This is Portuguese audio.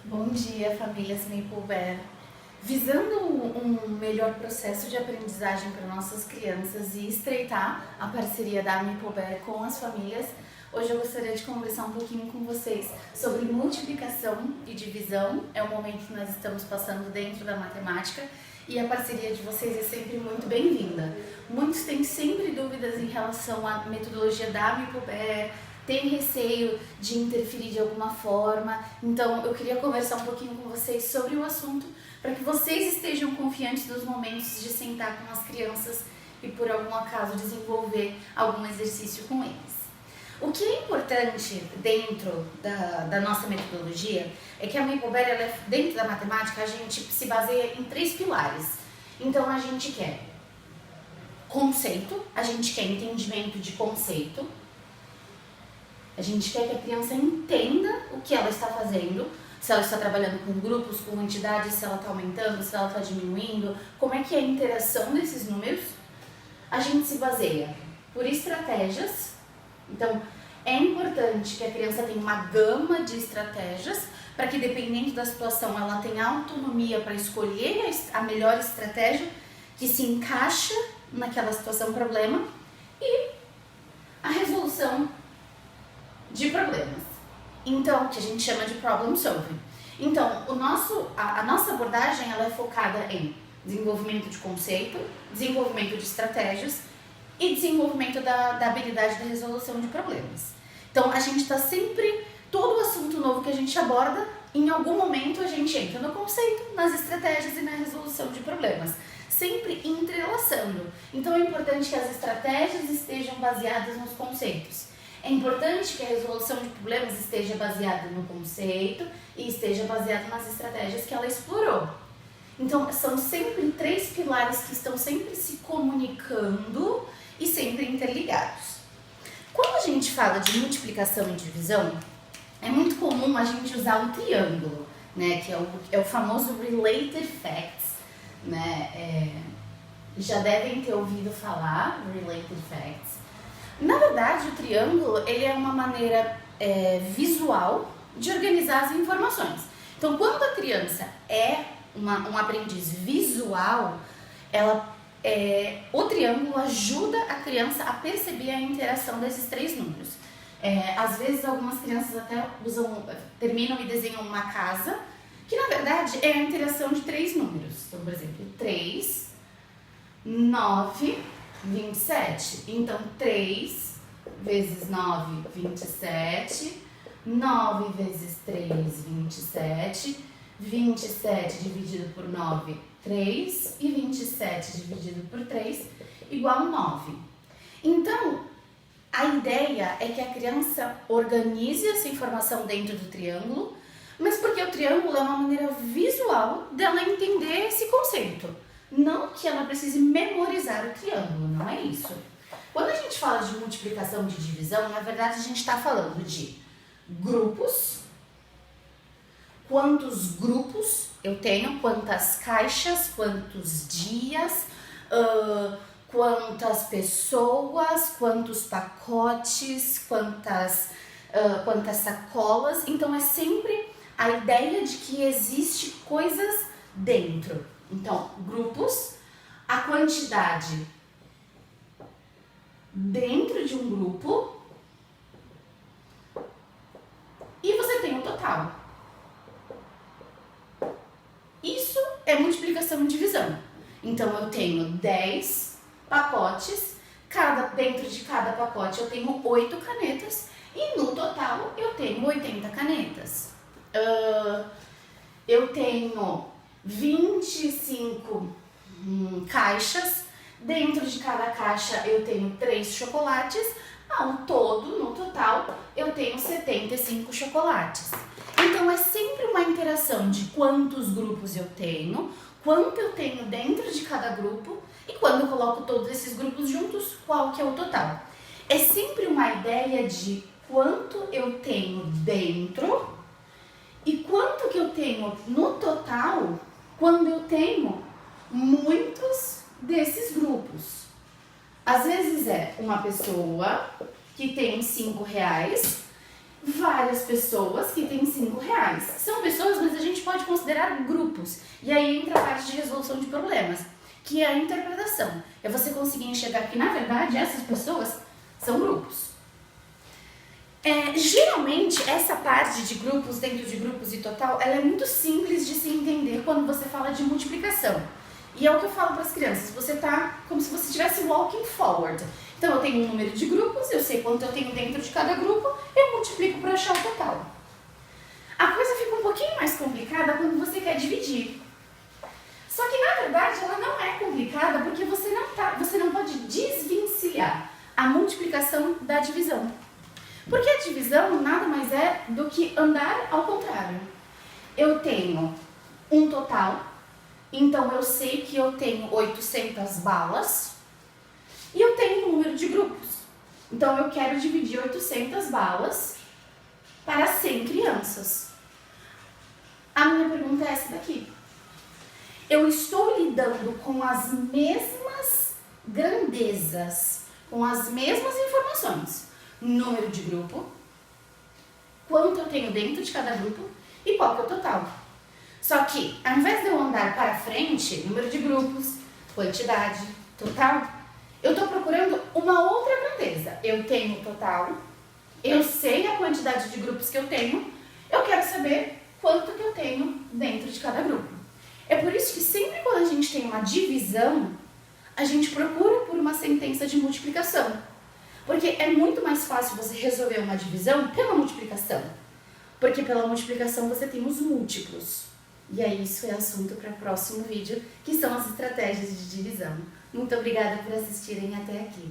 Bom dia, famílias Maple. Visando um melhor processo de aprendizagem para nossas crianças e estreitar a parceria da Maple com as famílias, hoje eu gostaria de conversar um pouquinho com vocês sobre multiplicação e divisão. É o momento que nós estamos passando dentro da matemática e a parceria de vocês é sempre muito bem-vinda. Muitos têm sempre dúvidas em relação à metodologia da Maple, tem receio de interferir de alguma forma, então eu queria conversar um pouquinho com vocês sobre o assunto para que vocês estejam confiantes nos momentos de sentar com as crianças e por algum acaso desenvolver algum exercício com eles. O que é importante dentro da nossa metodologia é que a Maple, dentro da matemática, a gente se baseia em 3 pilares. Então a gente quer conceito, a gente quer entendimento de conceito, a gente quer que a criança entenda o que ela está fazendo, se ela está trabalhando com grupos, com entidades, se ela está aumentando, se ela está diminuindo, como é que é a interação desses números. A gente se baseia por estratégias, então é importante que a criança tenha uma gama de estratégias, para que dependendo da situação ela tenha autonomia para escolher a melhor estratégia que se encaixa naquela situação problema e a resolução de problemas, então, que a gente chama de problem solving. Então, a nossa abordagem ela é focada em desenvolvimento de conceito, desenvolvimento de estratégias e desenvolvimento da habilidade da resolução de problemas. Então, a gente está sempre, todo o assunto novo que a gente aborda, em algum momento a gente entra no conceito, nas estratégias e na resolução de problemas, sempre entrelaçando. Então, é importante que as estratégias estejam baseadas nos conceitos. É importante que a resolução de problemas esteja baseada no conceito e esteja baseada nas estratégias que ela explorou. Então, são sempre 3 pilares que estão sempre se comunicando e sempre interligados. Quando a gente fala de multiplicação e divisão, é muito comum a gente usar um triângulo, né, que é o famoso related facts, né? Já devem ter ouvido falar related facts. Na verdade, o triângulo ele é uma maneira visual de organizar as informações. Então, quando a criança é um aprendiz visual, o triângulo ajuda a criança a perceber a interação desses 3 números. Às vezes, algumas crianças até terminam e desenham uma casa, que na verdade é a interação de 3 números. Então, por exemplo, 3, 9... 27. Então, 3 vezes 9, 27. 9 vezes 3, 27. 27 dividido por 9, 3. E 27 dividido por 3, igual a 9. Então, a ideia é que a criança organize essa informação dentro do triângulo, mas porque o triângulo é uma maneira visual dela entender esse conceito. Não que ela precise memorizar o triângulo, não é isso. Quando a gente fala de multiplicação e de divisão, na verdade a gente está falando de grupos, quantos grupos eu tenho, quantas caixas, quantos dias, quantas pessoas, quantos pacotes, quantas sacolas. Então é sempre a ideia de que existe coisas dentro. Então, grupos, a quantidade dentro de um grupo e você tem o total. Isso é multiplicação e divisão. Então, eu tenho 10 pacotes, dentro de cada pacote eu tenho 8 canetas e no total eu tenho 80 canetas. Eu tenho 25 caixas, dentro de cada caixa eu tenho 3 chocolates, ao todo, no total, eu tenho 75 chocolates. Então é sempre uma interação de quantos grupos eu tenho, quanto eu tenho dentro de cada grupo e quando eu coloco todos esses grupos juntos, qual que é o total. É sempre uma ideia de quanto eu tenho dentro e quanto que eu tenho no total quando eu tenho muitos desses grupos. Às vezes é uma pessoa que tem R$5 várias pessoas que têm 5 reais. São pessoas, mas a gente pode considerar grupos. E aí entra a parte de resolução de problemas, que é a interpretação. É você conseguir enxergar que, na verdade, essas pessoas são grupos. Geralmente, essa parte de grupos, dentro de grupos e total, ela é muito simples de se entender quando você fala de multiplicação. E é o que eu falo para as crianças, você tá como se você estivesse walking forward. Então eu tenho um número de grupos, eu sei quanto eu tenho dentro de cada grupo, eu multiplico para achar o total. A coisa fica um pouquinho mais complicada quando você quer dividir. Só que na verdade ela não é complicada porque você não pode desvencilhar a multiplicação da divisão. Porque a divisão nada mais é do que andar ao contrário. Eu tenho um total, então eu sei que eu tenho 800 balas e eu tenho um número de grupos. Então eu quero dividir 800 balas para 100 crianças. A minha pergunta é essa daqui. Eu estou lidando com as mesmas grandezas, com as mesmas informações. Número de grupo, quanto eu tenho dentro de cada grupo e qual que é o total. Só que, ao invés de eu andar para frente, número de grupos, quantidade, total, eu estou procurando uma outra grandeza. Eu tenho o total, eu sei a quantidade de grupos que eu tenho, eu quero saber quanto que eu tenho dentro de cada grupo. É por isso que sempre quando a gente tem uma divisão, a gente procura por uma sentença de multiplicação. Porque é muito mais fácil você resolver uma divisão pela multiplicação. Porque pela multiplicação você tem os múltiplos. E aí isso é assunto para o próximo vídeo, que são as estratégias de divisão. Muito obrigada por assistirem até aqui.